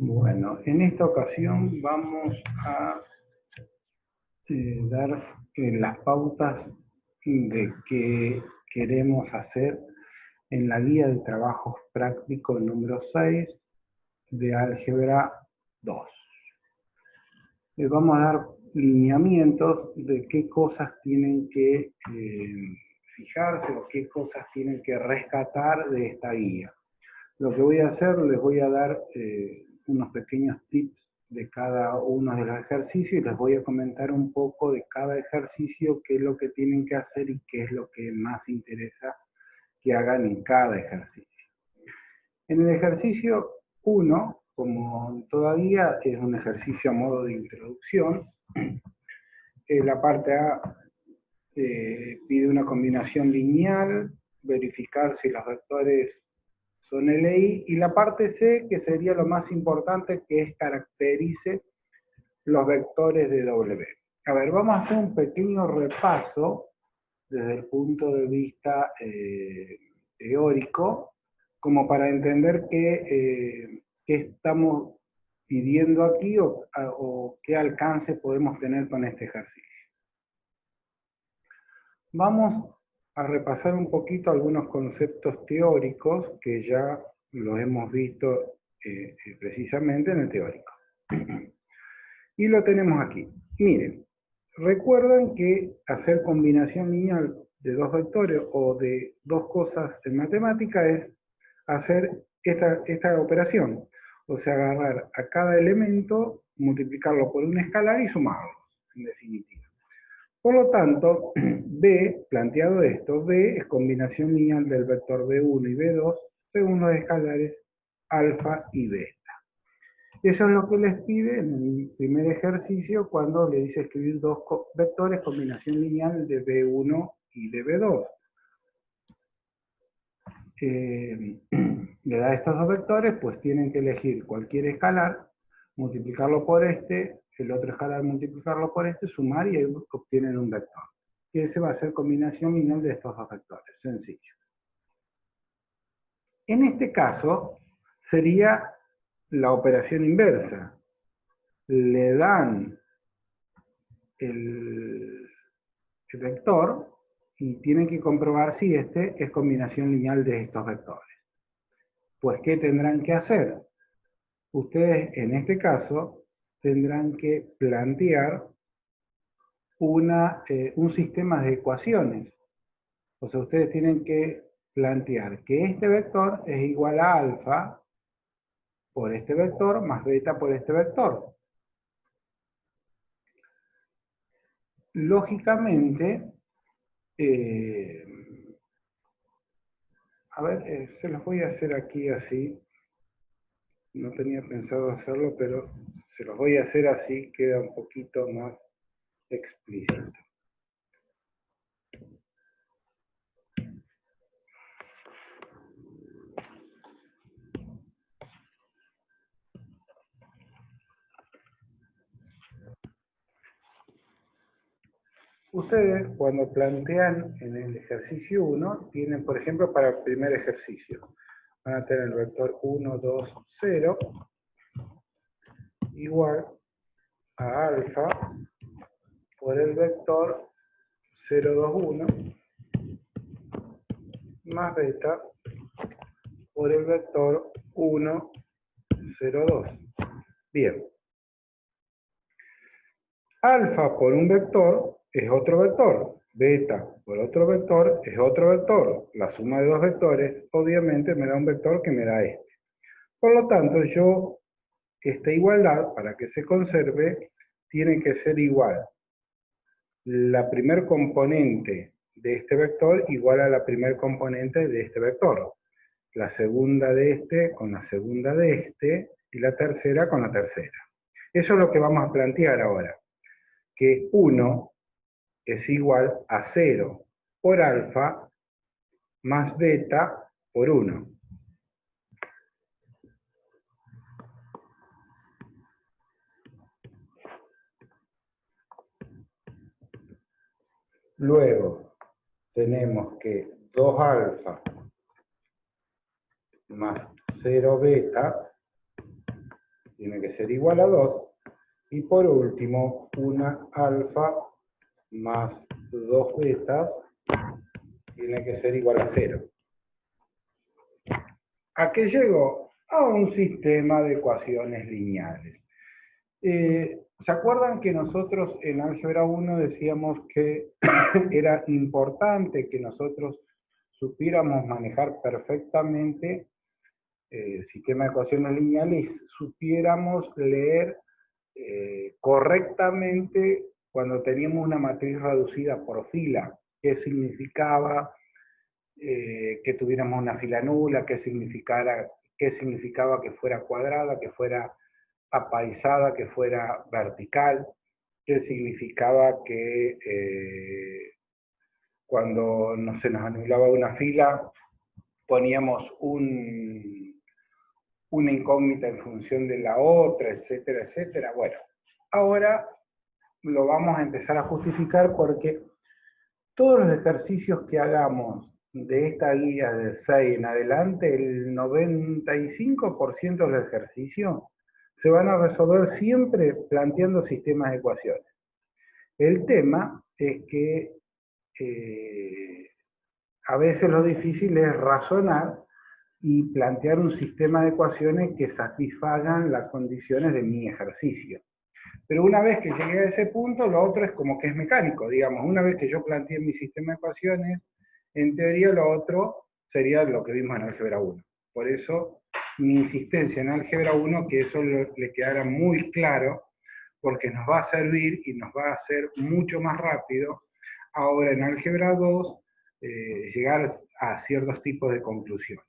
Bueno, en esta ocasión vamos a dar las pautas de qué queremos hacer en la guía de trabajos prácticos número 6 de álgebra 2. Vamos a dar lineamientos de qué cosas tienen que fijarse o qué cosas tienen que rescatar de esta guía. Lo que voy a hacer, les voy a dar unos pequeños tips de cada uno de los ejercicios y les voy a comentar un poco de cada ejercicio, qué es lo que tienen que hacer y qué es lo que más interesa que hagan en cada ejercicio. En el ejercicio 1, como todavía es un ejercicio a modo de introducción, la parte A pide una combinación lineal, verificar si los vectores son LI, y la parte C, que sería lo más importante, que es caracterice los vectores de W. A ver, vamos a hacer un pequeño repaso desde el punto de vista teórico, como para entender qué estamos pidiendo aquí o qué alcance podemos tener con este ejercicio. Vamos a repasar un poquito algunos conceptos teóricos que ya los hemos visto precisamente en el teórico. Y lo tenemos aquí. Miren, recuerden que hacer combinación lineal de dos vectores o de dos cosas en matemática es hacer esta operación. O sea, agarrar a cada elemento, multiplicarlo por un escalar y sumarlos, en definitiva. Por lo tanto, B, planteado esto, B es combinación lineal del vector B1 y B2 según los escalares alfa y beta. Eso es lo que les pide en el primer ejercicio cuando le dice escribir dos vectores, combinación lineal de B1 y de B2. Le da estos dos vectores, pues tienen que elegir cualquier escalar, multiplicarlo por este, el otro escalar multiplicarlo por este, sumar y ahí obtienen un vector. Y ese va a ser combinación lineal de estos dos vectores, sencillo. En este caso, sería la operación inversa. Le dan el vector y tienen que comprobar si este es combinación lineal de estos vectores. Pues, ¿qué tendrán que hacer? Ustedes, en este caso, tendrán que plantear un sistema de ecuaciones. O sea, ustedes tienen que plantear que este vector es igual a alfa por este vector más beta por este vector. Lógicamente, a ver, se los voy a hacer aquí así. No tenía pensado hacerlo, pero se los voy a hacer así, queda un poquito más explícito. Ustedes, cuando plantean en el ejercicio 1, tienen, por ejemplo, para el primer ejercicio, van a tener el vector 1, 2, 0, igual a alfa por el vector 0, 2, 1, más beta por el vector 1, 0, 2. Bien. Alfa por un vector es otro vector. Beta por otro vector es otro vector. La suma de dos vectores obviamente me da un vector que me da este. Por lo tanto, esta igualdad, para que se conserve, tiene que ser igual. La primer componente de este vector igual a la primer componente de este vector. La segunda de este con la segunda de este y la tercera con la tercera. Eso es lo que vamos a plantear ahora. Que 1 es igual a 0 por alfa más beta por 1. Luego tenemos que 2 alfa más 0 beta tiene que ser igual a 2. Y por último, una alfa más 2 betas tiene que ser igual a 0. ¿A qué llego? A un sistema de ecuaciones lineales. ¿Se acuerdan que nosotros en álgebra 1 decíamos que era importante que nosotros supiéramos manejar perfectamente sistema de ecuaciones lineales, supiéramos leer correctamente cuando teníamos una matriz reducida por fila? ¿Qué significaba que tuviéramos una fila nula? ¿Qué significaba que fuera cuadrada, que fuera apaisada, que fuera vertical? ¿Qué significaba que cuando no se nos anulaba una fila poníamos una incógnita en función de la otra, etcétera, etcétera? Bueno, ahora lo vamos a empezar a justificar porque todos los ejercicios que hagamos de esta guía de 6 en adelante, el 95% de los ejercicios se van a resolver siempre planteando sistemas de ecuaciones. El tema es que a veces lo difícil es razonar y plantear un sistema de ecuaciones que satisfagan las condiciones de mi ejercicio. Pero una vez que llegué a ese punto, lo otro es como que es mecánico, digamos. Una vez que yo planteé mi sistema de ecuaciones, en teoría lo otro sería lo que vimos en álgebra 1. Por eso mi insistencia en álgebra 1, que eso le quedara muy claro, porque nos va a servir y nos va a hacer mucho más rápido ahora en álgebra 2 llegar a ciertos tipos de conclusiones.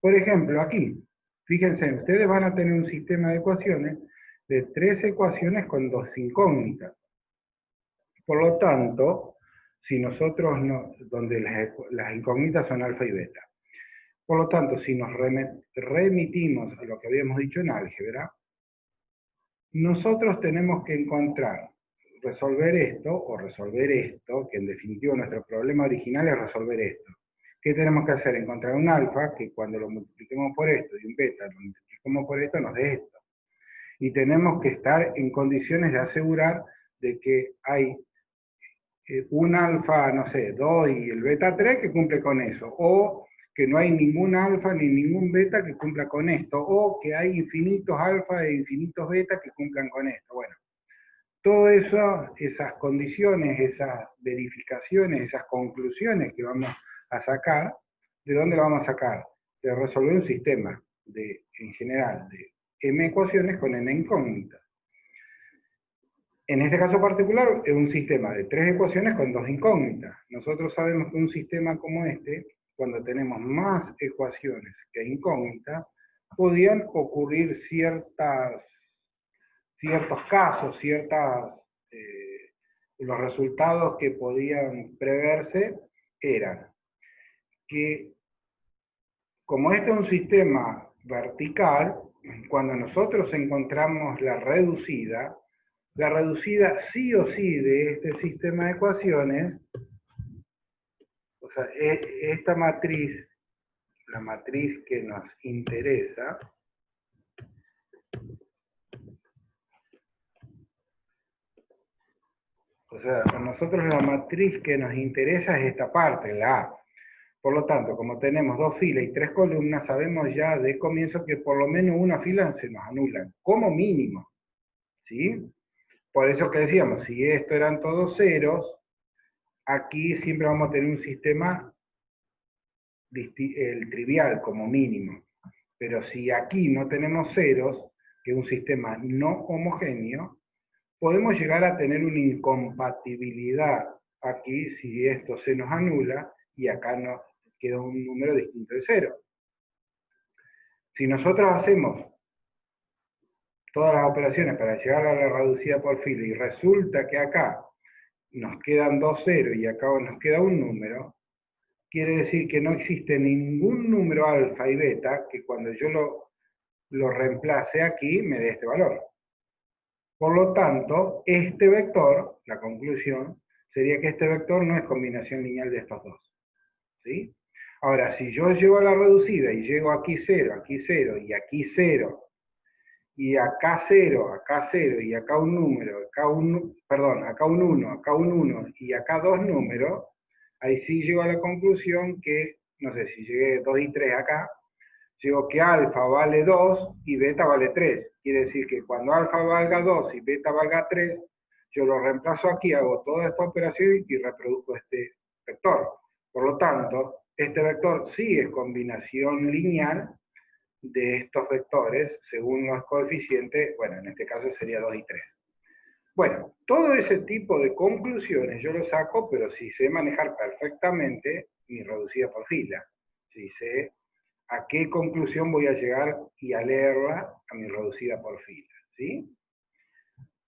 Por ejemplo, aquí, fíjense, ustedes van a tener un sistema de ecuaciones de 3 ecuaciones con 2 incógnitas. Por lo tanto, si nosotros donde las incógnitas son alfa y beta. Por lo tanto, si nos remitimos a lo que habíamos dicho en álgebra, nosotros tenemos que resolver esto, que en definitiva nuestro problema original es resolver esto. ¿Qué tenemos que hacer? Encontrar un alfa, que cuando lo multipliquemos por esto, y un beta, lo multipliquemos por esto, nos dé esto. Y tenemos que estar en condiciones de asegurar de que hay un alfa, no sé, 2 y el beta 3 que cumple con eso, o que no hay ningún alfa ni ningún beta que cumpla con esto, o que hay infinitos alfa e infinitos beta que cumplan con esto. Bueno, todo eso, esas condiciones, esas verificaciones, esas conclusiones que vamos a sacar, ¿de dónde lo vamos a sacar? De resolver un sistema en general de m ecuaciones con n incógnitas. En este caso particular es un sistema de 3 ecuaciones con 2 incógnitas. Nosotros sabemos que un sistema como este, cuando tenemos más ecuaciones que incógnitas, podían ocurrir ciertos casos, los resultados que podían preverse eran que, como este es un sistema vertical, cuando nosotros encontramos la reducida sí o sí de este sistema de ecuaciones, o sea, esta matriz, la matriz que nos interesa, o sea, a nosotros la matriz que nos interesa es esta parte, la A. Por lo tanto, como tenemos 2 filas y 3 columnas, sabemos ya de comienzo que por lo menos una fila se nos anula, como mínimo. ¿Sí? Por eso que decíamos, si esto eran todos ceros, aquí siempre vamos a tener un sistema el trivial como mínimo. Pero si aquí no tenemos ceros, que es un sistema no homogéneo, podemos llegar a tener una incompatibilidad aquí si esto se nos anula y acá nos queda un número distinto de 0. Si nosotros hacemos todas las operaciones para llegar a la reducida por fila y resulta que acá nos quedan 2 ceros y acá nos queda un número, quiere decir que no existe ningún número alfa y beta que cuando yo lo reemplace aquí me dé este valor. Por lo tanto, este vector, la conclusión, sería que este vector no es combinación lineal de estos dos. ¿Sí? Ahora, si yo llego a la reducida y llego aquí 0 y aquí 0, y acá 0, acá 0, y acá un número, acá un 1, acá un 1, y acá dos números, ahí sí llego a la conclusión que, no sé, si llegué 2 y 3 acá, digo que alfa vale 2 y beta vale 3. Quiere decir que cuando alfa valga 2 y beta valga 3, yo lo reemplazo aquí, hago toda esta operación y reproduzco este vector. Por lo tanto, este vector sí es combinación lineal de estos vectores según los coeficientes, bueno, en este caso sería 2 y 3. Bueno, todo ese tipo de conclusiones yo lo saco, pero si sé manejar perfectamente mi reducida por fila. Si sé a qué conclusión voy a llegar y a leerla a mi reducida por fila, ¿sí?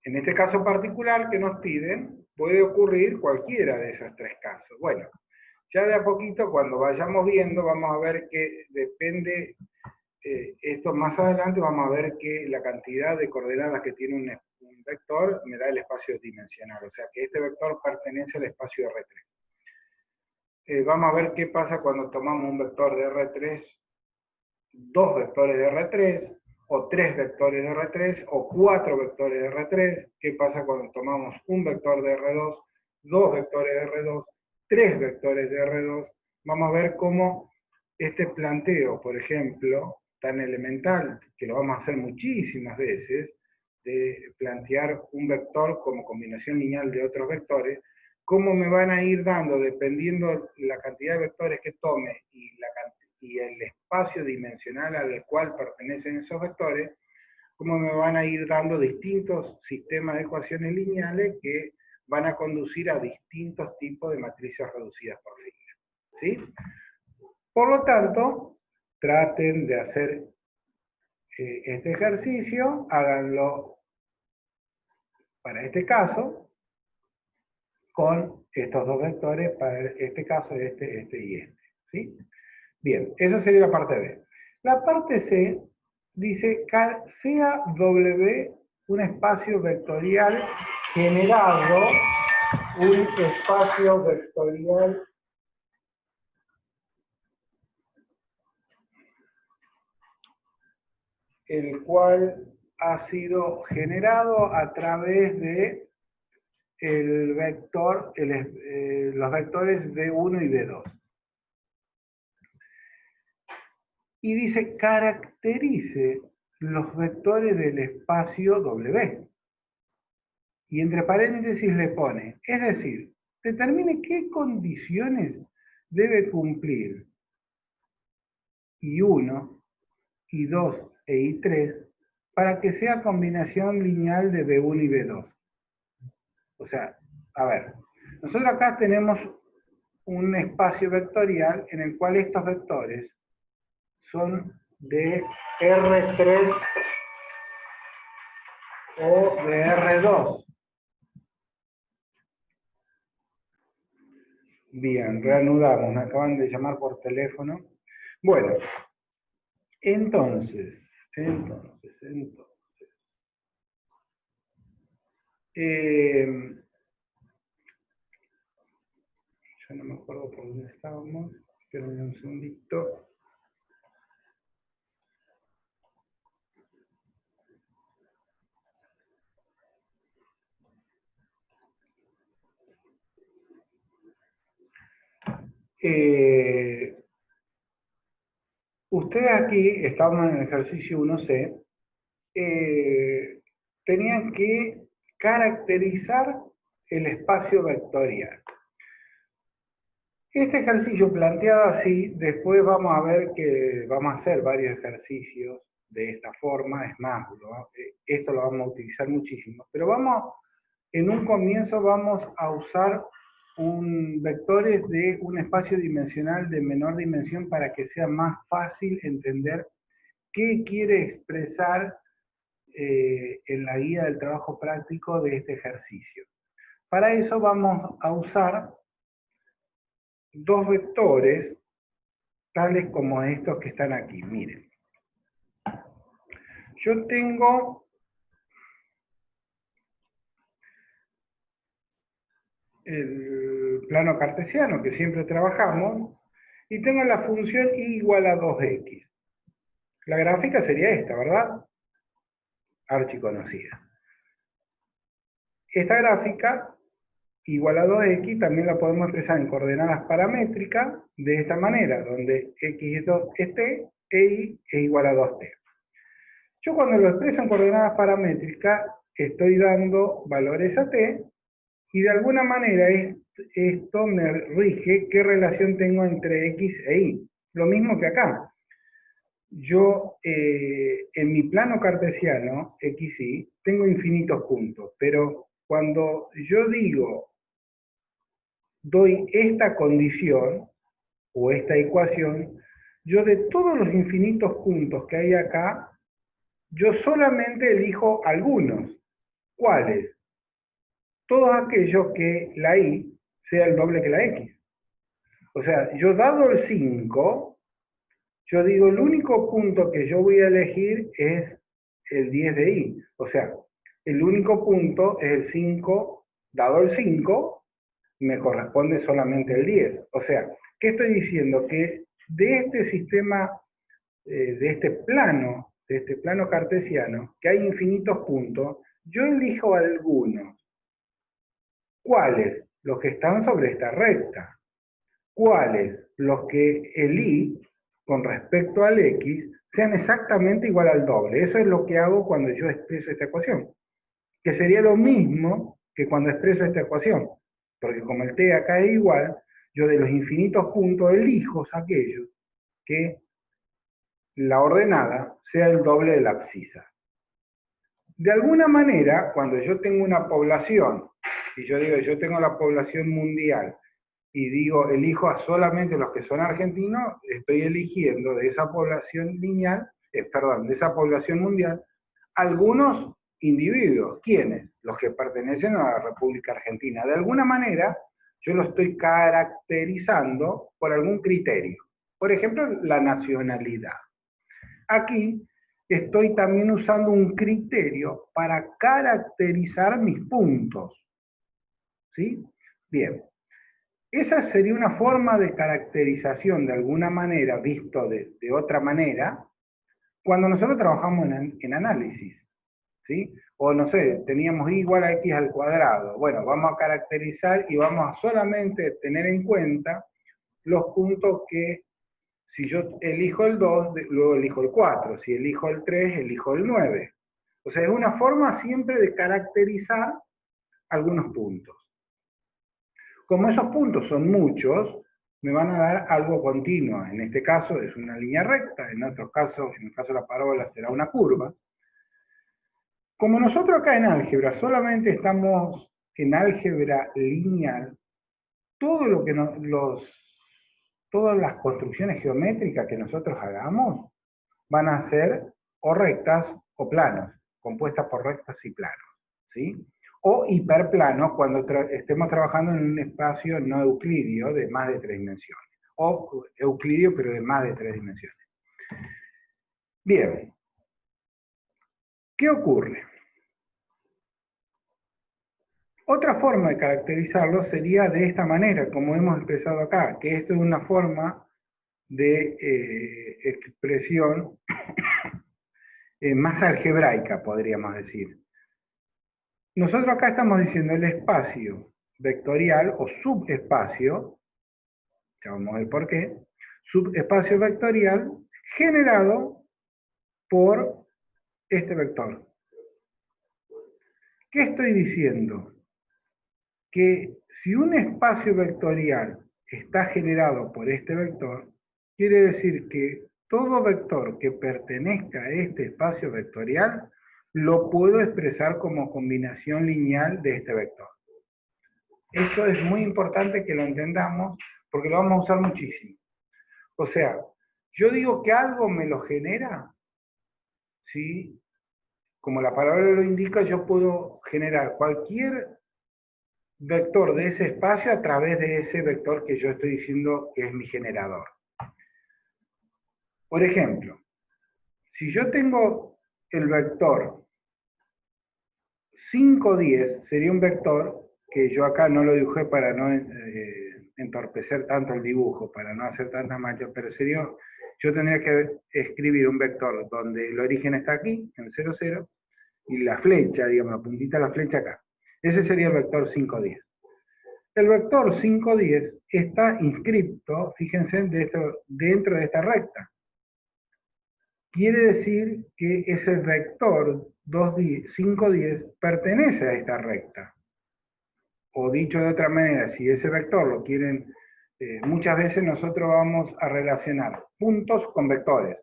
En este caso particular que nos piden, puede ocurrir cualquiera de esos tres casos. Bueno, ya de a poquito, cuando vayamos viendo, vamos a ver que depende, esto más adelante vamos a ver que la cantidad de coordenadas que tiene un vector me da el espacio dimensional, o sea que este vector pertenece al espacio R3. Vamos a ver qué pasa cuando tomamos un vector de R3, dos vectores de R3, o tres vectores de R3, o cuatro vectores de R3. ¿Qué pasa cuando tomamos un vector de R2, dos vectores de R2, tres vectores de R2? Vamos a ver cómo este planteo, por ejemplo, tan elemental, que lo vamos a hacer muchísimas veces, de plantear un vector como combinación lineal de otros vectores, cómo me van a ir dando, dependiendo la cantidad de vectores que tome y el espacio dimensional al cual pertenecen esos vectores, cómo me van a ir dando distintos sistemas de ecuaciones lineales que van a conducir a distintos tipos de matrices reducidas por fila, ¿sí? Por lo tanto, traten de hacer este ejercicio, háganlo para este caso, con estos dos vectores, para este caso, este y este, ¿sí? Bien, eso sería la parte B. La parte C dice sea W un espacio vectorial generado, un espacio vectorial el cual ha sido generado a través de el vector, los vectores B1 y B2. Y dice, caracterice los vectores del espacio W. Y entre paréntesis le pone, es decir, determine qué condiciones debe cumplir I1, I2 e I3 para que sea combinación lineal de B1 y B2. O sea, a ver, nosotros acá tenemos un espacio vectorial en el cual estos vectores son de R3 o de R2. Bien, reanudamos, me acaban de llamar por teléfono. Bueno, entonces, ya no me acuerdo por dónde estábamos, espérenme un segundito. Ustedes aquí, estamos en el ejercicio 1C, tenían que caracterizar el espacio vectorial. Este ejercicio planteado así, después vamos a ver que vamos a hacer varios ejercicios de esta forma, es más, esto lo vamos a utilizar muchísimo, pero en un comienzo vamos a usar vectores de un espacio dimensional de menor dimensión para que sea más fácil entender qué quiere expresar en la guía del trabajo práctico de este ejercicio. Para eso vamos a usar dos vectores, tales como estos que están aquí. Miren, yo tengo el plano cartesiano que siempre trabajamos, y tengo la función y igual a 2x. La gráfica sería esta, ¿verdad? archiconocida. Esta gráfica igual a 2x también la podemos expresar en coordenadas paramétricas de esta manera, donde x es t e y es igual a 2t. Yo cuando lo expreso en coordenadas paramétricas estoy dando valores a t y de alguna manera esto me rige qué relación tengo entre x e y. Lo mismo que acá. Yo en mi plano cartesiano, x, y, tengo infinitos puntos, pero cuando yo doy esta condición, o esta ecuación, yo de todos los infinitos puntos que hay acá, yo solamente elijo algunos. ¿Cuáles? Todos aquellos que la y sea el doble que la x. O sea, yo dado el 5, yo digo, el único punto que yo voy a elegir es el 10 de y. O sea, el único punto es el 5, dado el 5, me corresponde solamente el 10. O sea, ¿qué estoy diciendo? Que de este sistema, de este plano cartesiano, que hay infinitos puntos, yo elijo algunos. ¿Cuáles? Los que están sobre esta recta. ¿Cuáles? Los que el y, con respecto al x, sean exactamente igual al doble. Eso es lo que hago cuando yo expreso esta ecuación. Que sería lo mismo que cuando expreso esta ecuación. Porque como el t acá es igual, yo de los infinitos puntos elijo aquellos que la ordenada sea el doble de la abscisa. De alguna manera, cuando yo tengo una población, y yo digo, yo tengo la población mundial, y digo, elijo a solamente los que son argentinos, estoy eligiendo de esa población lineal, de esa población mundial, algunos individuos. ¿Quiénes? Los que pertenecen a la República Argentina. De alguna manera, yo lo estoy caracterizando por algún criterio. Por ejemplo, la nacionalidad. Aquí estoy también usando un criterio para caracterizar mis puntos. ¿Sí? Bien. Esa sería una forma de caracterización de alguna manera, visto de otra manera, cuando nosotros trabajamos en análisis. ¿Sí? O no sé, teníamos y igual a x al cuadrado. Bueno, vamos a caracterizar y vamos a solamente tener en cuenta los puntos que, si yo elijo el 2, luego elijo el 4. Si elijo el 3, elijo el 9. O sea, es una forma siempre de caracterizar algunos puntos. Como esos puntos son muchos, me van a dar algo continuo. En este caso es una línea recta, en otros casos, en el caso de la parábola, será una curva. Como nosotros acá en álgebra solamente estamos en álgebra lineal, todo lo que todas las construcciones geométricas que nosotros hagamos van a ser o rectas o planos, compuestas por rectas y planos, ¿sí? O hiperplanos cuando estemos trabajando en un espacio no euclidio de más de 3 dimensiones. O euclidio pero de más de 3 dimensiones. Bien. ¿Qué ocurre? Otra forma de caracterizarlo sería de esta manera, como hemos expresado acá, que esto es una forma de expresión más algebraica, podríamos decir. Nosotros acá estamos diciendo el espacio vectorial o subespacio, ya vamos a ver por qué, subespacio vectorial generado por este vector. ¿Qué estoy diciendo? Que si un espacio vectorial está generado por este vector, quiere decir que todo vector que pertenezca a este espacio vectorial lo puedo expresar como combinación lineal de este vector. Esto es muy importante que lo entendamos porque lo vamos a usar muchísimo. O sea, yo digo que algo me lo genera, ¿sí? Como la palabra lo indica, yo puedo generar cualquier vector de ese espacio a través de ese vector que yo estoy diciendo que es mi generador. Por ejemplo, si yo tengo el vector 5, 10, sería un vector que yo acá no lo dibujé para no entorpecer tanto el dibujo, para no hacer tantas manchas, pero sería, yo tendría que escribir un vector donde el origen está aquí, en 0, 0, y la flecha, digamos, la puntita de la flecha acá. Ese sería el vector 5, 10. El vector 5, 10 está inscripto, fíjense, dentro de esta recta. Quiere decir que ese vector 5, 10 pertenece a esta recta. O dicho de otra manera, si ese vector lo quieren, muchas veces nosotros vamos a relacionar puntos con vectores.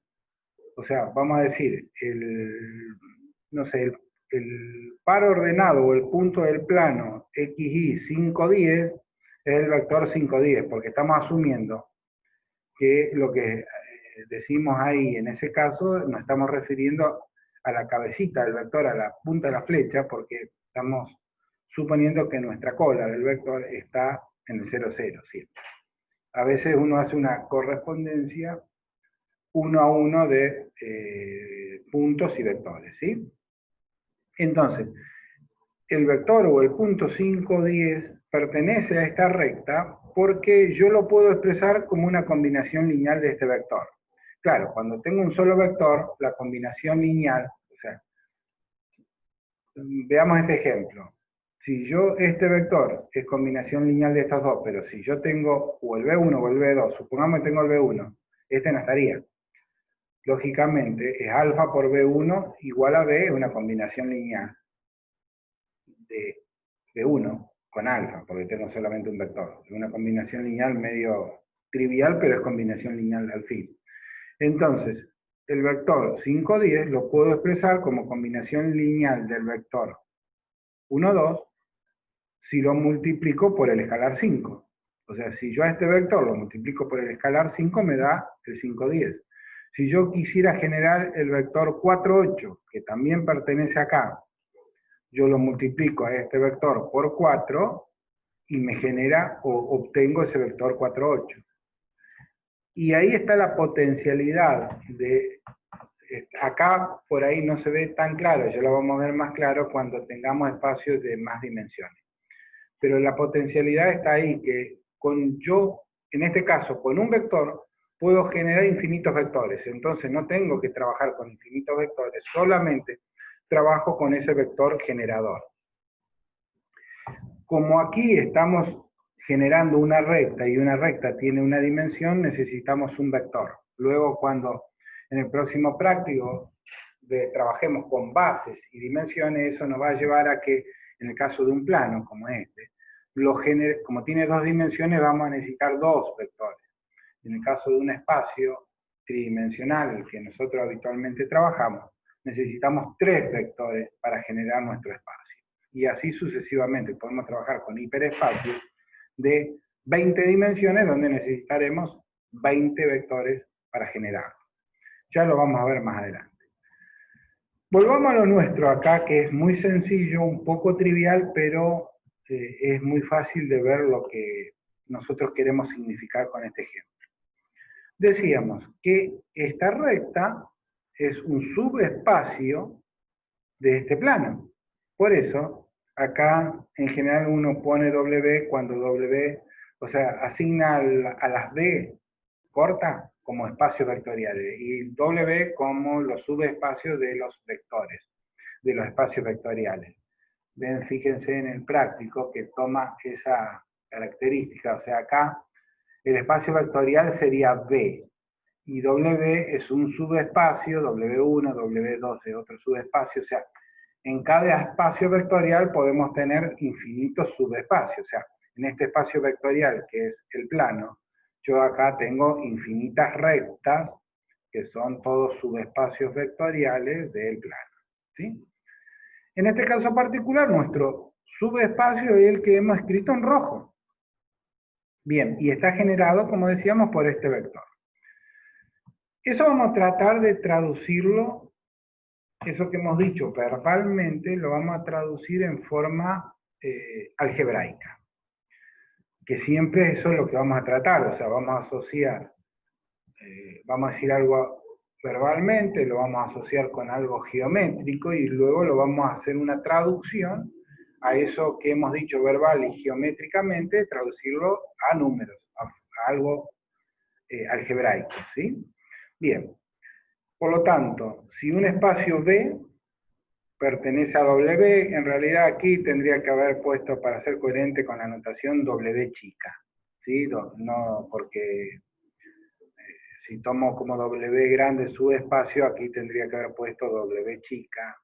O sea, vamos a decir, no sé, el par ordenado o el punto del plano XY 5, 10 es el vector 5, 10, porque estamos asumiendo que lo que decimos ahí en ese caso nos estamos refiriendo a la cabecita del vector, a la punta de la flecha, porque estamos suponiendo que nuestra cola del vector está en el 0, 0 siempre. A veces uno hace una correspondencia 1 a 1 de puntos y vectores, ¿sí? Entonces, el vector o el punto 5, 10 pertenece a esta recta porque yo lo puedo expresar como una combinación lineal de este vector. Claro, cuando tengo un solo vector, la combinación lineal, o sea, veamos este ejemplo. Si yo, este vector es combinación lineal de estos dos, pero si yo tengo o el B1 o el B2, supongamos que tengo el B1, este no estaría. Lógicamente, es alfa por B1 igual a B, es una combinación lineal de B1 con alfa, porque tengo solamente un vector. Es una combinación lineal medio trivial, pero es combinación lineal al fin. Entonces, el vector 5, 10 lo puedo expresar como combinación lineal del vector 1, 2, si lo multiplico por el escalar 5. O sea, si yo a este vector lo multiplico por el escalar 5, me da el 5, 10. Si yo quisiera generar el vector 4, 8, que también pertenece acá, yo lo multiplico a este vector por 4 y me genera o obtengo ese vector 4, 8. Y ahí está la potencialidad de... Acá por ahí no se ve tan claro, ya lo vamos a ver más claro cuando tengamos espacios de más dimensiones. Pero la potencialidad está ahí, que yo, en este caso, con un vector, puedo generar infinitos vectores. Entonces no tengo que trabajar con infinitos vectores, solamente trabajo con ese vector generador. Como aquí estamos generando una recta y una recta tiene una dimensión, necesitamos un vector. Luego cuando en el próximo práctico trabajemos con bases y dimensiones, eso nos va a llevar a que en el caso de un plano como este, como tiene dos dimensiones vamos a necesitar dos vectores. En el caso de un espacio tridimensional, el que nosotros habitualmente trabajamos, necesitamos tres vectores para generar nuestro espacio. Y así sucesivamente podemos trabajar con hiperespacios de 20 dimensiones donde necesitaremos 20 vectores para generar. Ya lo vamos a ver más adelante. Volvamos a lo nuestro acá, que es muy sencillo, un poco trivial, pero es muy fácil de ver lo que nosotros queremos significar con este ejemplo. Decíamos que esta recta es un subespacio de este plano. Por eso, acá en general uno pone W cuando W, o sea, asigna a las B corta como espacios vectoriales y W como los subespacios de los vectores, de los espacios vectoriales. Ven, fíjense en el práctico que toma esa característica, o sea, acá el espacio vectorial sería B, y W es un subespacio, W1, W2 es otro subespacio, o sea, en cada espacio vectorial podemos tener infinitos subespacios, o sea, en este espacio vectorial que es el plano, yo acá tengo infinitas rectas, que son todos subespacios vectoriales del plano, ¿sí? En este caso particular, nuestro subespacio es el que hemos escrito en rojo. Bien, y está generado, como decíamos, por este vector. Eso vamos a tratar de traducirlo, eso que hemos dicho verbalmente, lo vamos a traducir en forma algebraica. Que siempre eso es lo que vamos a tratar, o sea, vamos a asociar, vamos a decir algo verbalmente, lo vamos a asociar con algo geométrico y luego lo vamos a hacer una traducción a eso que hemos dicho verbal y geométricamente, traducirlo a números, a algo algebraico, ¿sí? Bien, por lo tanto, si un espacio B pertenece a W, en realidad aquí tendría que haber puesto, para ser coherente con la notación, W chica, ¿sí? No, porque si tomo como W grande subespacio, aquí tendría que haber puesto W chica.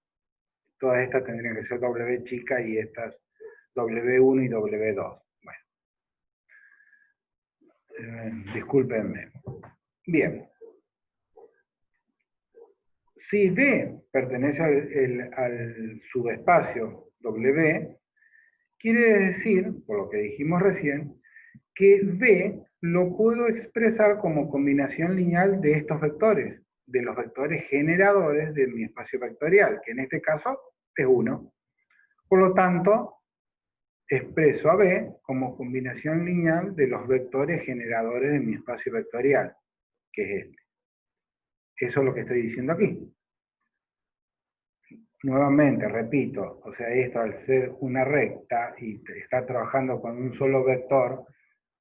Todas estas tendrían que ser W chica y estas W1 y W2. Bueno, discúlpenme. Bien. Si D pertenece al subespacio W, quiere decir, por lo que dijimos recién, que B lo puedo expresar como combinación lineal de estos vectores, de los vectores generadores de mi espacio vectorial, que en este caso es 1. Por lo tanto, expreso a B como combinación lineal de los vectores generadores de mi espacio vectorial, que es este. Eso es lo que estoy diciendo aquí. Nuevamente, repito, o sea, esto al ser una recta y estar trabajando con un solo vector,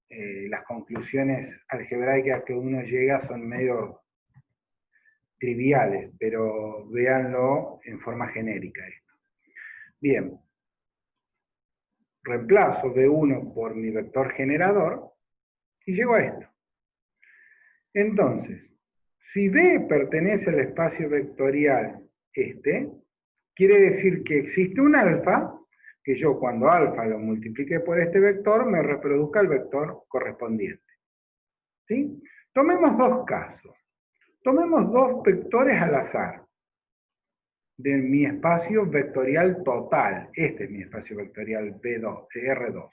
las conclusiones algebraicas que uno llega son medio triviales, pero véanlo en forma genérica esto. Bien, reemplazo B1 por mi vector generador y llego a esto. Entonces, si B pertenece al espacio vectorial este, quiere decir que existe un alfa, que yo cuando alfa lo multiplique por este vector, me reproduzca el vector correspondiente. ¿Sí? Tomemos dos casos. Tomemos dos vectores al azar de mi espacio vectorial total. Este es mi espacio vectorial B2, R2.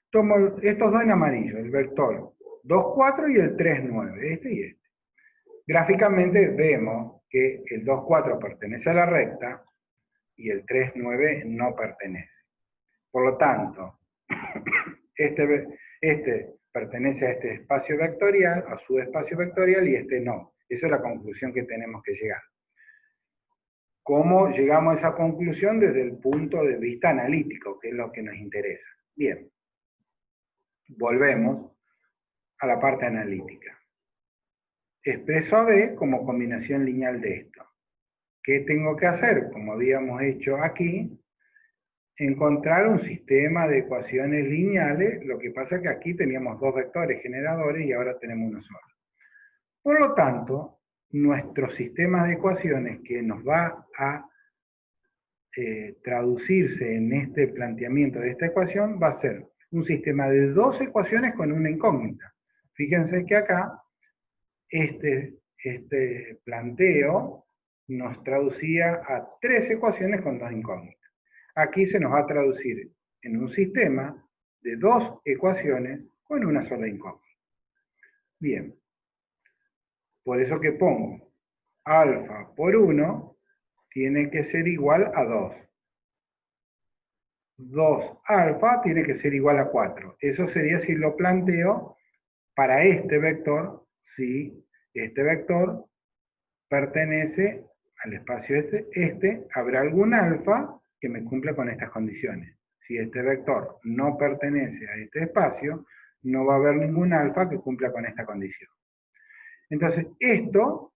Tomo estos dos en amarillo, el vector 2, 4 y el 3, 9, este y este. Gráficamente vemos que el 2, 4 pertenece a la recta y el 3, 9 no pertenece. Por lo tanto, este pertenece a este espacio vectorial, a su espacio vectorial, y este no. Esa es la conclusión que tenemos que llegar. ¿Cómo llegamos a esa conclusión? Desde el punto de vista analítico, que es lo que nos interesa. Bien, volvemos a la parte analítica. Expreso a B como combinación lineal de esto. ¿Qué tengo que hacer? Como habíamos hecho aquí, encontrar un sistema de ecuaciones lineales. Lo que pasa es que aquí teníamos dos vectores generadores y ahora tenemos uno solo. Por lo tanto, nuestro sistema de ecuaciones que nos va a traducirse en este planteamiento de esta ecuación va a ser un sistema de dos ecuaciones con una incógnita. Fíjense que acá este planteo nos traducía a tres ecuaciones con dos incógnitas. Aquí se nos va a traducir en un sistema de dos ecuaciones con una sola incógnita. Bien, por eso que pongo alfa por 1 tiene que ser igual a 2. 2 alfa tiene que ser igual a 4. Eso sería si lo planteo para este vector, si este vector pertenece al espacio este, habrá algún alfa que me cumpla con estas condiciones. Si este vector no pertenece a este espacio, no va a haber ningún alfa que cumpla con esta condición. Entonces, esto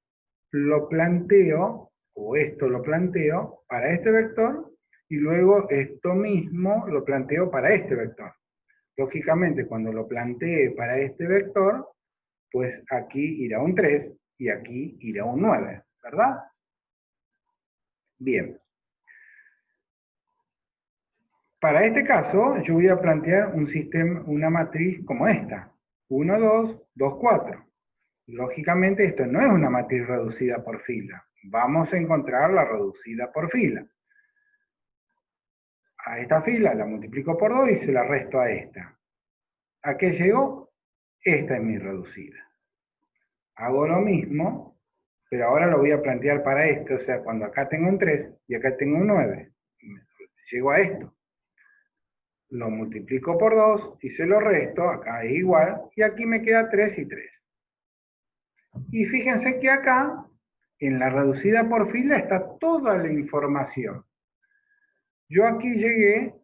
lo planteo, o esto lo planteo para este vector, y luego esto mismo lo planteo para este vector. Lógicamente, cuando lo plantee para este vector, pues aquí irá un 3 y aquí irá un 9, ¿verdad? Bien. Para este caso, yo voy a plantear un sistema, una matriz como esta. 1, 2, 2, 4. Lógicamente, esto no es una matriz reducida por fila. Vamos a encontrar la reducida por fila. A esta fila la multiplico por 2 y se la resto a esta. ¿A qué llegó? Esta es mi reducida. Hago lo mismo, pero ahora lo voy a plantear para esto. O sea, cuando acá tengo un 3 y acá tengo un 9, llego a esto. Lo multiplico por 2 y se lo resto, acá es igual, y aquí me queda 3 y 3. Y fíjense que acá, en la reducida por fila, está toda la información. Yo aquí llegué,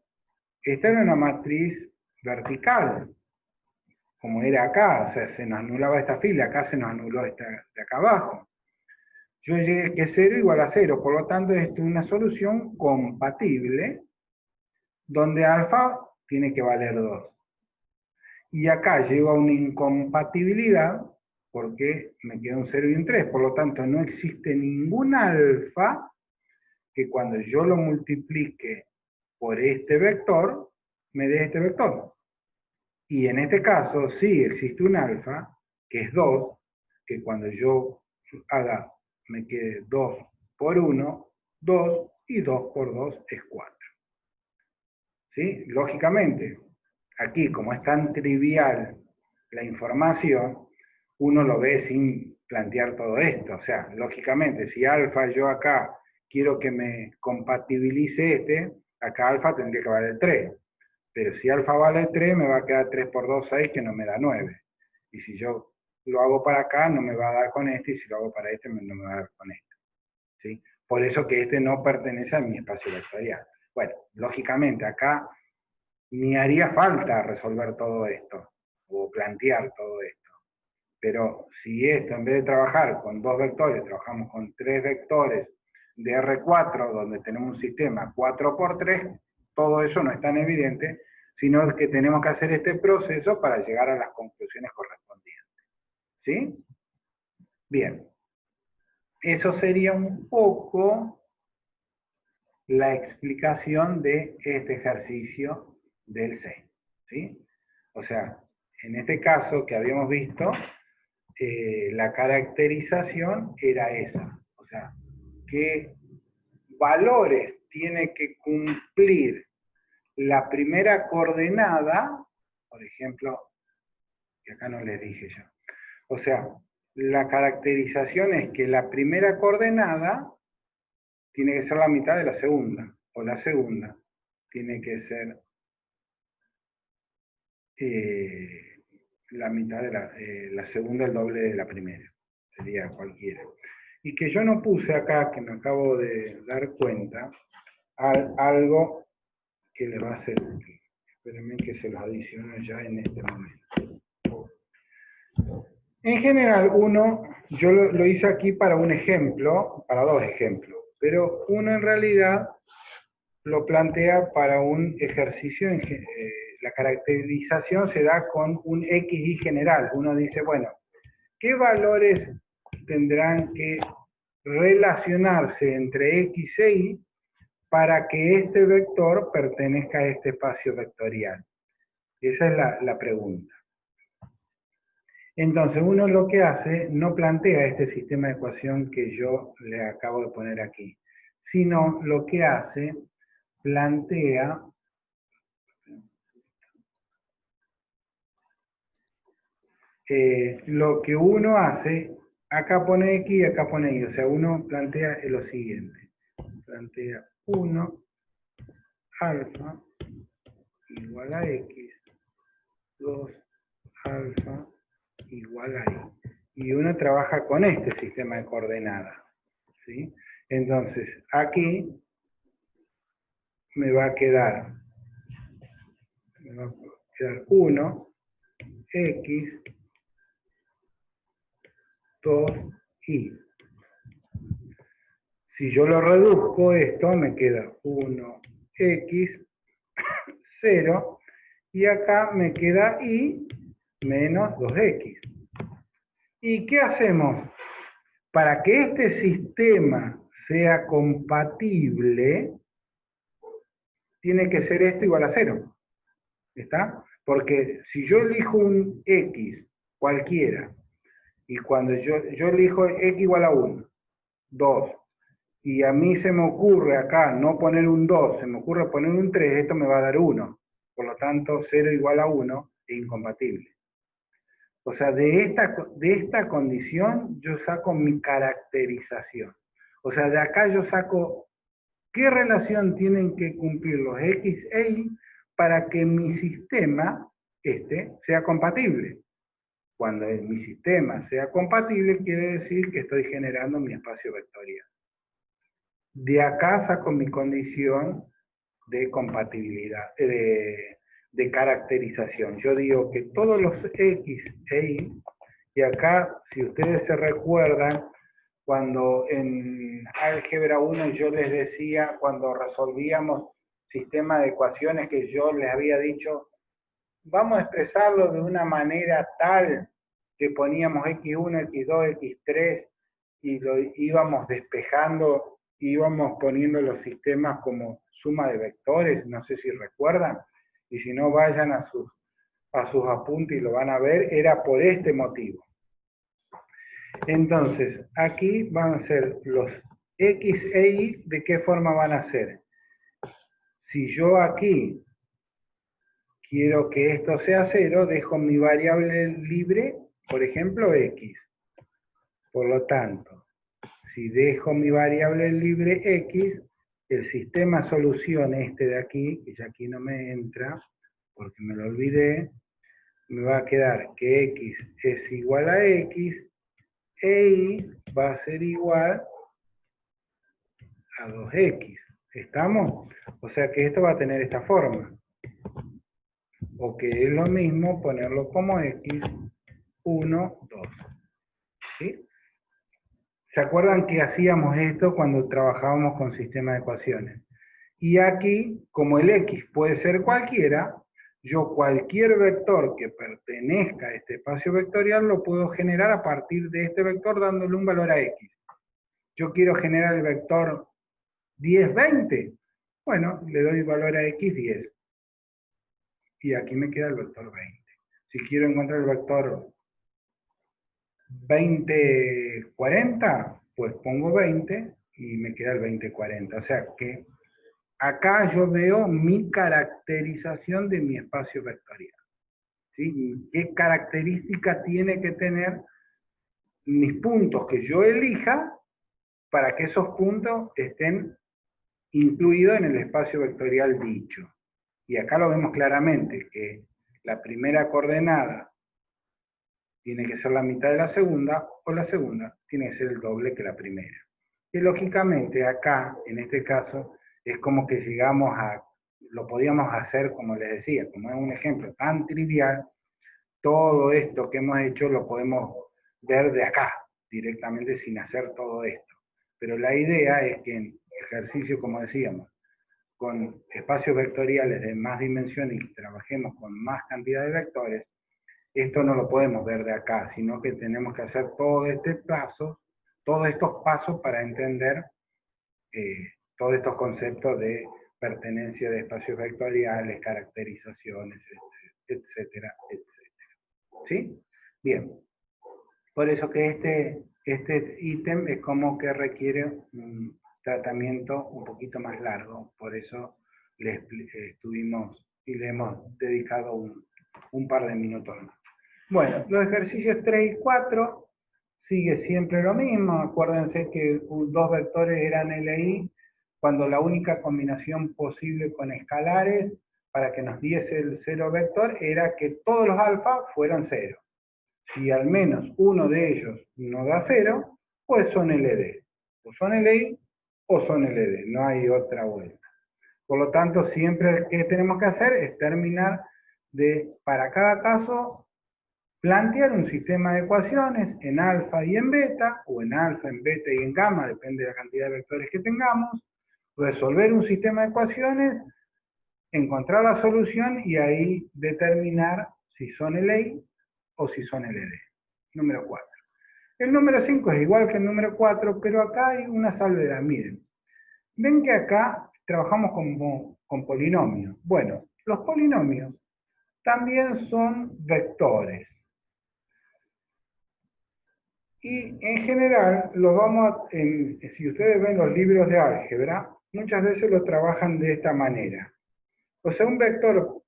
esta era una matriz vertical, como era acá, o sea, se nos anulaba esta fila, acá se nos anuló esta de acá abajo. yo llegué que 0 igual a 0, por lo tanto es una solución compatible, donde alfa tiene que valer 2. Y acá llego a una incompatibilidad, porque me queda un 0 y un 3, por lo tanto no existe ningún alfa que cuando yo lo multiplique por este vector, me dé este vector. Y en este caso sí existe un alfa, que es 2, que cuando yo haga, me quede 2 por 1, 2, y 2 por 2 es 4. ¿Sí? Lógicamente, aquí como es tan trivial la información, uno lo ve sin plantear todo esto. O sea, lógicamente, si alfa yo acá quiero que me compatibilice acá alfa tendría que valer 3. Pero si alfa vale 3, me va a quedar 3 por 2, 6, que no me da 9. Y si yo lo hago para acá, no me va a dar con este, y si lo hago para este, no me va a dar con este. ¿Sí? Por eso que este no pertenece a mi espacio vectorial. Bueno, lógicamente acá ni haría falta resolver todo esto, o plantear todo esto. Pero si esto, en vez de trabajar con 2 vectores, trabajamos con 3 vectores de R4, donde tenemos un sistema 4×3, todo eso no es tan evidente, sino que tenemos que hacer este proceso para llegar a las conclusiones correspondientes. ¿Sí? Bien. Eso sería un poco la explicación de este ejercicio del 6. ¿Sí? O sea, en este caso que habíamos visto, la caracterización era esa. O sea, qué valores tiene que cumplir la primera coordenada, por ejemplo, que acá no les dije yo. O sea, la caracterización es que la primera coordenada tiene que ser la mitad de la segunda, o la segunda tiene que ser la mitad de la segunda, el doble de la primera. Sería cualquiera. Y que yo no puse acá, que me acabo de dar cuenta, algo que le va a ser útil. Espérenme que se los adiciono ya en este momento. En general, yo lo hice aquí para un ejemplo, para 2 ejemplos, pero uno en realidad lo plantea para un ejercicio, la caracterización se da con un XY general. Uno dice, bueno, ¿qué valores tendrán que relacionarse entre X e Y para que este vector pertenezca a este espacio vectorial? Esa es la pregunta. Entonces uno lo que hace, no plantea este sistema de ecuación que yo le acabo de poner aquí, sino lo que hace, plantea lo que uno hace, acá pone X y acá pone Y, o sea, uno plantea lo siguiente, plantea 1 alfa igual a X, 2 alfa igual a Y. Y uno trabaja con este sistema de coordenadas, ¿sí? Entonces, aquí me va a quedar 1, X, 2, Y. Si yo lo reduzco, esto me queda 1, X, 0, y acá me queda Y menos 2X. ¿Y qué hacemos? Para que este sistema sea compatible, tiene que ser esto igual a 0. ¿Está? Porque si yo elijo un X cualquiera, y cuando yo elijo X igual a 1, 2, y a mí se me ocurre acá no poner un 2, se me ocurre poner un 3, esto me va a dar 1. Por lo tanto, 0 igual a 1 es incompatible. O sea, de esta condición yo saco mi caracterización. O sea, de acá yo saco qué relación tienen que cumplir los X e Y para que mi sistema, sea compatible. Cuando mi sistema sea compatible, quiere decir que estoy generando mi espacio vectorial. De acá saco mi condición de compatibilidad, de caracterización. Yo digo que todos los X e Y, y acá, si ustedes se recuerdan, Cuando en álgebra 1 yo les decía, cuando resolvíamos sistema de ecuaciones, que yo les había dicho, vamos a expresarlo de una manera tal que poníamos x1, x2, x3 y lo íbamos despejando, íbamos poniendo los sistemas como suma de vectores, no sé si recuerdan, y si no vayan a sus apuntes y lo van a ver, era por este motivo. Entonces, aquí van a ser los x e y, ¿de qué forma van a ser? Si yo aquí quiero que esto sea 0, dejo mi variable libre, por ejemplo, x. Por lo tanto, si dejo mi variable libre x, el sistema solución este de aquí, que ya aquí no me entra, porque me lo olvidé, me va a quedar que x es igual a x, e y va a ser igual a 2x. ¿Estamos? O sea que esto va a tener esta forma. O que es lo mismo ponerlo como x, 1, 2. ¿Sí? ¿Se acuerdan que hacíamos esto cuando trabajábamos con sistemas de ecuaciones? Y aquí, como el x puede ser cualquiera, yo cualquier vector que pertenezca a este espacio vectorial lo puedo generar a partir de este vector dándole un valor a x. Yo quiero generar el vector 10, 20. Bueno, le doy valor a x 10. Y aquí me queda el vector 20. Si quiero encontrar el vector 20, 40, pues pongo 20 y me queda el 20, 40. O sea que acá yo veo mi caracterización de mi espacio vectorial. ¿Sí? ¿Qué característica tiene que tener mis puntos que yo elija para que esos puntos estén incluidos en el espacio vectorial dicho? Y acá lo vemos claramente, que la primera coordenada tiene que ser la mitad de la segunda, o la segunda tiene que ser el doble que la primera. Y lógicamente acá, en este caso, es como que llegamos a, lo podíamos hacer, como les decía, como es un ejemplo tan trivial, todo esto que hemos hecho lo podemos ver de acá, directamente sin hacer todo esto. Pero la idea es que en ejercicio, como decíamos, con espacios vectoriales de más dimensiones y que trabajemos con más cantidad de vectores, esto no lo podemos ver de acá, sino que tenemos que hacer todo este paso, todos estos pasos para entender todos estos conceptos de pertenencia de espacios vectoriales, caracterizaciones, etcétera, etcétera. ¿Sí? Bien. Por eso que este ítem es como que requiere un tratamiento un poquito más largo, por eso le estuvimos y le hemos dedicado un par de minutos más. Bueno, los ejercicios 3 y 4 sigue siempre lo mismo. Acuérdense que dos vectores eran LI cuando la única combinación posible con escalares para que nos diese el cero vector era que todos los alfa fueran cero. Si al menos uno de ellos no da cero, pues son LD. O son LI o son LD, no hay otra vuelta. Por lo tanto, siempre lo que tenemos que hacer es terminar de, para cada caso, plantear un sistema de ecuaciones en alfa y en beta, o en alfa, en beta y en gamma, depende de la cantidad de vectores que tengamos, resolver un sistema de ecuaciones, encontrar la solución y ahí determinar si son LI o si son LD. Número 4. El número 5 es igual que el número 4, pero acá hay una salvedad. Miren, ven que acá trabajamos con polinomios. Bueno, los polinomios también son vectores. Y en general, los si ustedes ven los libros de álgebra, muchas veces lo trabajan de esta manera. O sea, un vector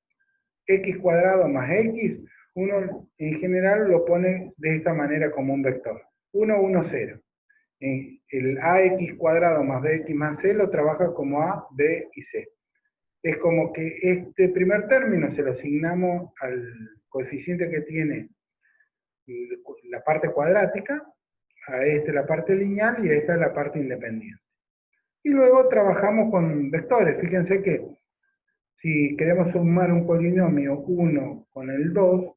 x cuadrado más x, uno en general lo pone de esta manera como un vector. 1, 1, 0. El ax cuadrado más bx más c lo trabaja como a, b y c. Es como que este primer término se lo asignamos al coeficiente que tiene la parte cuadrática, a esta la parte lineal y a esta la parte independiente. Y luego trabajamos con vectores. Fíjense que si queremos sumar un polinomio 1 con el 2,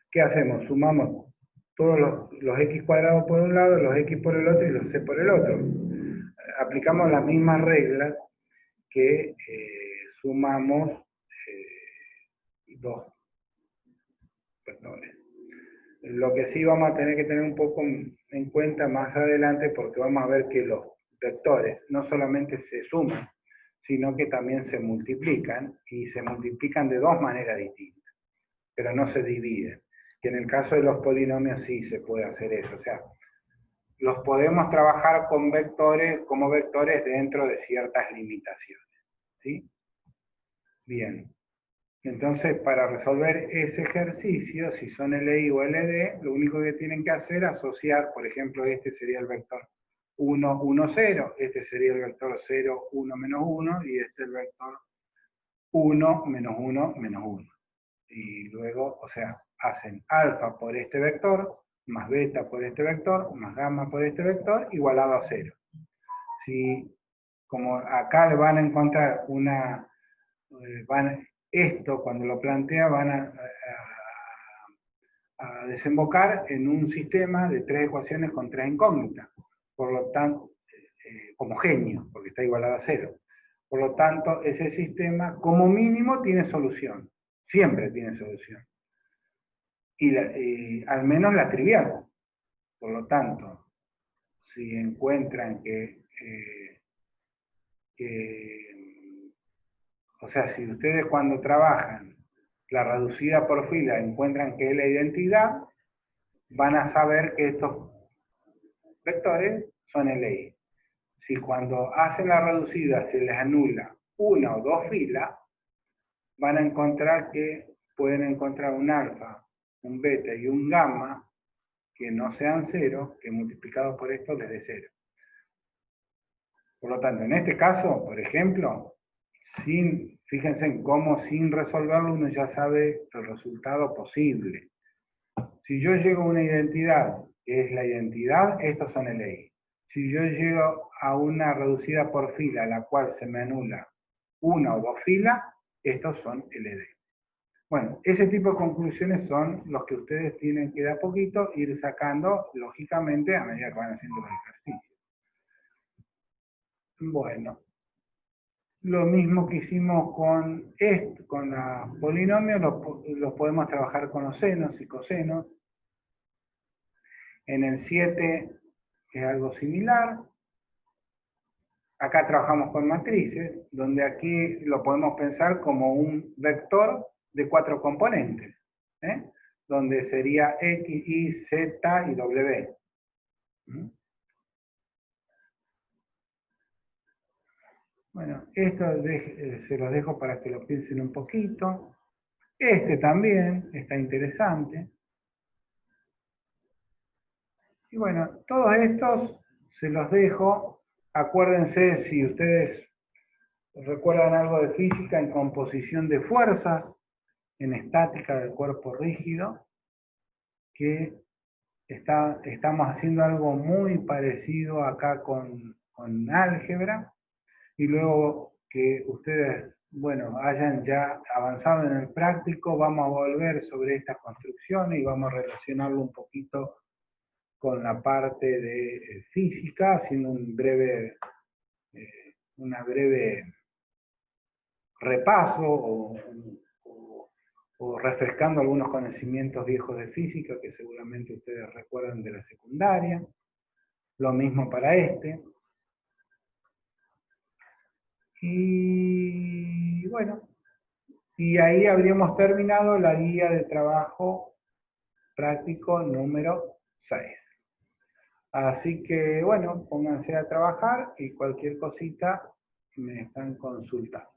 ¿qué hacemos? Sumamos todos los x cuadrados por un lado, los x por el otro y los c por el otro. Aplicamos las mismas reglas que sumamos dos vectores. Lo que sí vamos a tener que tener un poco en cuenta más adelante, porque vamos a ver que los vectores no solamente se suman, sino que también se multiplican, y se multiplican de dos maneras distintas, pero no se dividen. Que en el caso de los polinomios sí se puede hacer eso, o sea, los podemos trabajar con vectores, como vectores dentro de ciertas limitaciones, ¿sí? Bien. Entonces, para resolver ese ejercicio, si son LI o LD, lo único que tienen que hacer es asociar, por ejemplo, este sería el vector 1, 1, 0, este sería el vector 0, 1, menos 1, y este el vector 1, menos 1, menos 1. Y luego, o sea, hacen alfa por este vector, más beta por este vector, más gamma por este vector, igualado a 0. Si, como acá le van a encontrar una... esto, cuando lo plantea, van a desembocar en un sistema de tres ecuaciones con tres incógnitas. Por lo tanto, homogéneo, porque está igualado a 0. Por lo tanto, ese sistema, como mínimo, tiene solución. Siempre tiene solución. Y al menos la trivial. Por lo tanto, si encuentran o sea, si ustedes cuando trabajan la reducida por fila encuentran que es la identidad, van a saber que estos vectores son LI. Si cuando hacen la reducida se les anula una o dos filas, van a encontrar que pueden encontrar un alfa, un beta y un gamma que no sean cero, que multiplicados por esto les dé cero. Por lo tanto, en este caso, por ejemplo, fíjense en cómo sin resolverlo uno ya sabe el resultado posible. Si yo llego a una identidad, que es la identidad, estos son LI. Si yo llego a una reducida por fila, la cual se me anula una o dos filas, estos son LD. Bueno, ese tipo de conclusiones son los que ustedes tienen que de a poquito ir sacando, lógicamente, a medida que van haciendo el ejercicio. Bueno, lo mismo que hicimos con los polinomios, los podemos trabajar con los senos y cosenos. En el 7 es algo similar. Acá trabajamos con matrices, donde aquí lo podemos pensar como un vector de 4 componentes, donde sería X, Y, Z y W. Bueno, esto se los dejo para que lo piensen un poquito. Este también está interesante. Y bueno, todos estos se los dejo. Acuérdense, si ustedes recuerdan algo de física, en composición de fuerzas, en estática del cuerpo rígido, que estamos haciendo algo muy parecido acá con álgebra, y luego que ustedes, bueno, hayan ya avanzado en el práctico, vamos a volver sobre estas construcciones y vamos a relacionarlo un poquito con la parte de física, haciendo una breve repaso o refrescando algunos conocimientos viejos de física que seguramente ustedes recuerdan de la secundaria. Lo mismo para este. Y bueno, y ahí habríamos terminado la guía de trabajo práctico número 6. Así que bueno, pónganse a trabajar y cualquier cosita me están consultando.